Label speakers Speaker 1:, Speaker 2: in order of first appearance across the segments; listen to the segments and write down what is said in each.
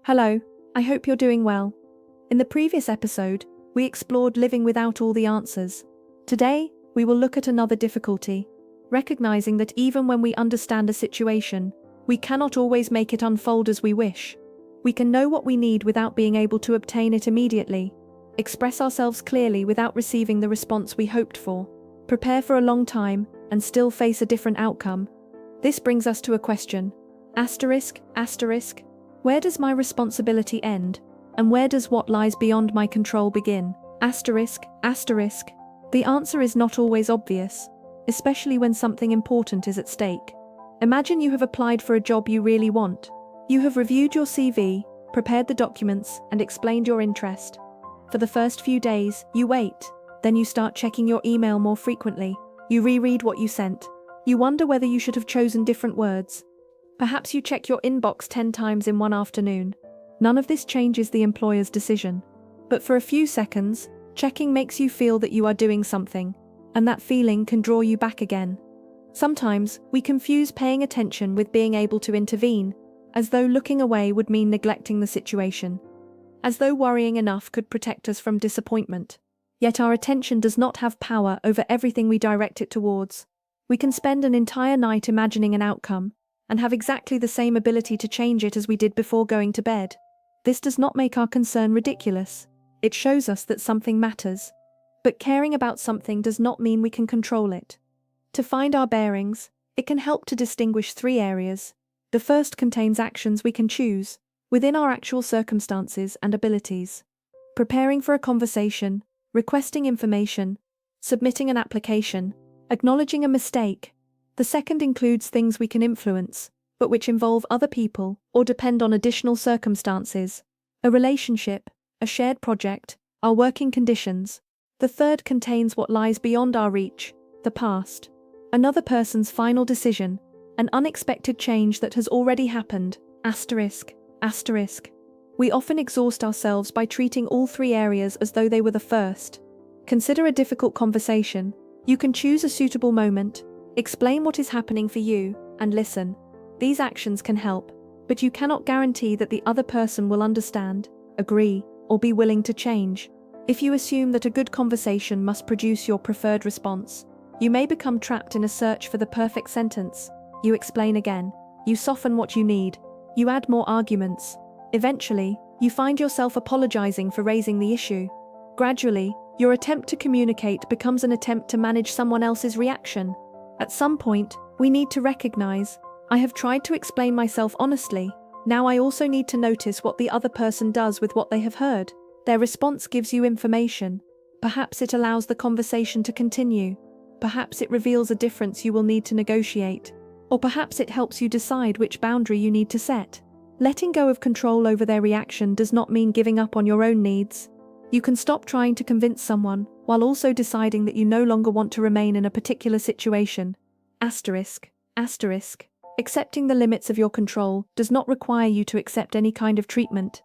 Speaker 1: Hello, I hope you're doing well. In the previous episode, we explored living without all the answers. Today, we will look at another difficulty, recognizing that even when we understand a situation, we cannot always make it unfold as we wish. We can know what we need without being able to obtain it immediately, express ourselves clearly without receiving the response we hoped for, prepare for a long time, and still face a different outcome. This brings us to a question. Asterisk. Where does my responsibility end, and where does what lies beyond my control begin? Asterisk. The answer is not always obvious, especially when something important is at stake. Imagine you have applied for a job you really want. You have reviewed your CV, prepared the documents, and explained your interest. For the first few days, you wait. Then you start checking your email more frequently. You reread what you sent. You wonder whether you should have chosen different words. Perhaps you check your inbox 10 times in one afternoon. None of this changes the employer's decision. But for a few seconds, checking makes you feel that you are doing something, and that feeling can draw you back again. Sometimes, we confuse paying attention with being able to intervene, as though looking away would mean neglecting the situation. As though worrying enough could protect us from disappointment. Yet our attention does not have power over everything we direct it towards. We can spend an entire night imagining an outcome, and have exactly the same ability to change it as we did before going to bed. This does not make our concern ridiculous. It shows us that something matters. But caring about something does not mean we can control it. To find our bearings, it can help to distinguish 3 areas. The first contains actions we can choose, within our actual circumstances and abilities. Preparing for a conversation, requesting information, submitting an application, acknowledging a mistake. The second includes things we can influence, but which involve other people or depend on additional circumstances. A relationship, a shared project, our working conditions. The third contains what lies beyond our reach, the past. Another person's final decision, an unexpected change that has already happened. Asterisk. We often exhaust ourselves by treating all 3 areas as though they were the first. Consider a difficult conversation. You can choose a suitable moment, explain what is happening for you, and listen. These actions can help, but you cannot guarantee that the other person will understand, agree, or be willing to change. If you assume that a good conversation must produce your preferred response, you may become trapped in a search for the perfect sentence. You explain again. You soften what you need. You add more arguments. Eventually, you find yourself apologizing for raising the issue. Gradually, your attempt to communicate becomes an attempt to manage someone else's reaction. At some point, we need to recognize, I have tried to explain myself honestly. Now I also need to notice what the other person does with what they have heard. Their response gives you information. Perhaps it allows the conversation to continue. Perhaps it reveals a difference you will need to negotiate. Or perhaps it helps you decide which boundary you need to set. Letting go of control over their reaction does not mean giving up on your own needs. You can stop trying to convince someone, while also deciding that you no longer want to remain in a particular situation. Asterisk. Accepting the limits of your control does not require you to accept any kind of treatment.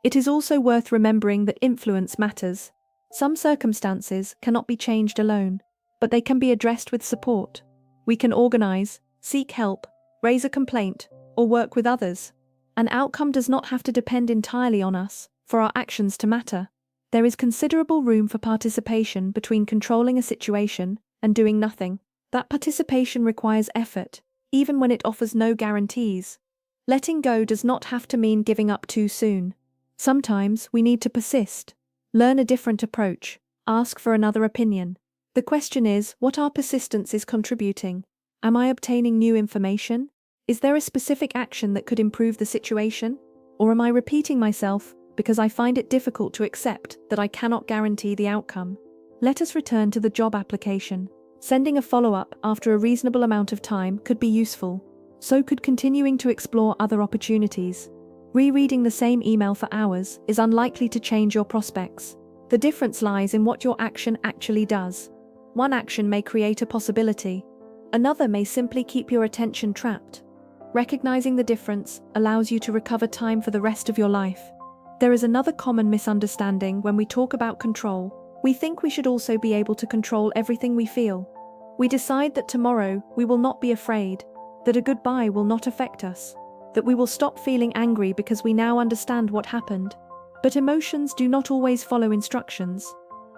Speaker 1: It is also worth remembering that influence matters. Some circumstances cannot be changed alone, but they can be addressed with support. We can organize, seek help, raise a complaint, or work with others. An outcome does not have to depend entirely on us for our actions to matter. There is considerable room for participation between controlling a situation and doing nothing. That participation requires effort, even when it offers no guarantees. Letting go does not have to mean giving up too soon. Sometimes we need to persist, learn a different approach, ask for another opinion. The question is, what our persistence is contributing. Am I obtaining new information? Is there a specific action that could improve the situation? Or am I repeating myself because I find it difficult to accept that I cannot guarantee the outcome? Let us return to the job application. Sending a follow-up after a reasonable amount of time could be useful. So could continuing to explore other opportunities. Rereading the same email for hours is unlikely to change your prospects. The difference lies in what your action actually does. One action may create a possibility. Another may simply keep your attention trapped. Recognizing the difference allows you to recover time for the rest of your life. There is another common misunderstanding when we talk about control. We think we should also be able to control everything we feel. We decide that tomorrow we will not be afraid, that a goodbye will not affect us. that we will stop feeling angry because we now understand what happened. But emotions do not always follow instructions.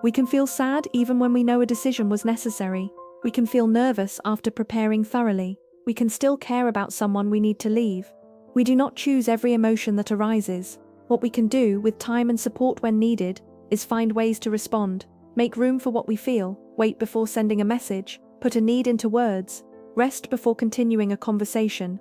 Speaker 1: We can feel sad even when we know a decision was necessary. We can feel nervous after preparing thoroughly. We can still care about someone we need to leave. We do not choose every emotion that arises. What we can do, with time and support when needed, is find ways to respond, make room for what we feel, wait before sending a message, put a need into words, rest before continuing a conversation.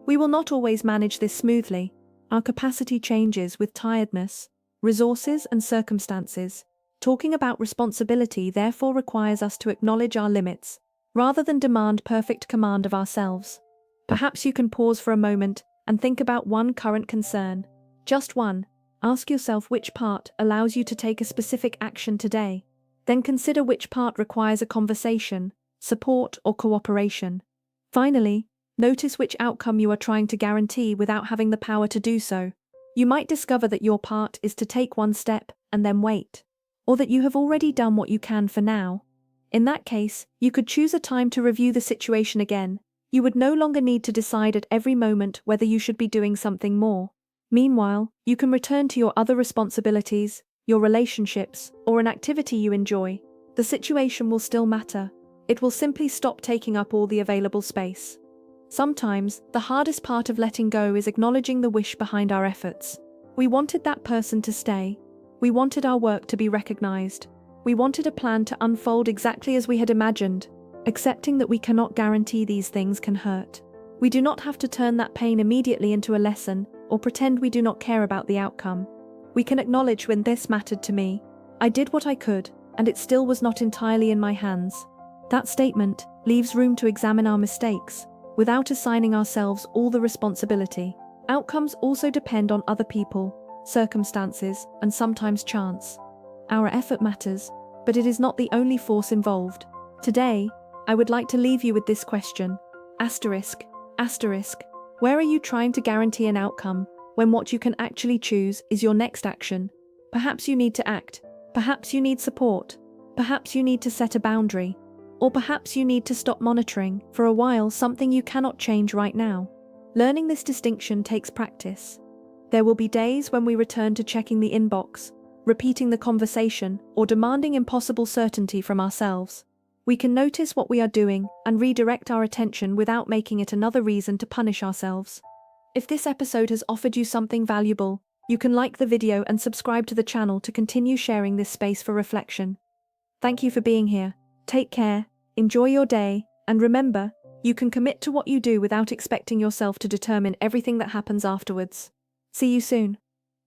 Speaker 1: We will not always manage this smoothly. Our capacity changes with tiredness, resources, and circumstances. Talking about responsibility therefore requires us to acknowledge our limits, rather than demand perfect command of ourselves. Perhaps you can pause for a moment and think about one current concern. Just one. Ask yourself which part allows you to take a specific action today. Then consider which part requires a conversation, support, or cooperation. Finally, notice which outcome you are trying to guarantee without having the power to do so. You might discover that your part is to take one step and then wait, or that you have already done what you can for now. In that case, you could choose a time to review the situation again. You would no longer need to decide at every moment whether you should be doing something more. Meanwhile, you can return to your other responsibilities, your relationships, or an activity you enjoy. The situation will still matter. It will simply stop taking up all the available space. Sometimes, the hardest part of letting go is acknowledging the wish behind our efforts. We wanted that person to stay. We wanted our work to be recognized. We wanted a plan to unfold exactly as we had imagined. Accepting that we cannot guarantee these things can hurt. We do not have to turn that pain immediately into a lesson, or pretend we do not care about the outcome. We can acknowledge when this mattered to me. I did what I could, and it still was not entirely in my hands. That statement leaves room to examine our mistakes, without assigning ourselves all the responsibility. Outcomes also depend on other people, circumstances, and sometimes chance. Our effort matters, but it is not the only force involved. Today, I would like to leave you with this question. Asterisk. Where are you trying to guarantee an outcome, when what you can actually choose is your next action? Perhaps you need to act. Perhaps you need support. Perhaps you need to set a boundary. Or perhaps you need to stop monitoring, for a while, something you cannot change right now. Learning this distinction takes practice. There will be days when we return to checking the inbox, repeating the conversation, or demanding impossible certainty from ourselves. We can notice what we are doing and redirect our attention without making it another reason to punish ourselves. If this episode has offered you something valuable, you can like the video and subscribe to the channel to continue sharing this space for reflection. Thank you for being here. Take care, enjoy your day, and remember, you can commit to what you do without expecting yourself to determine everything that happens afterwards. See you soon.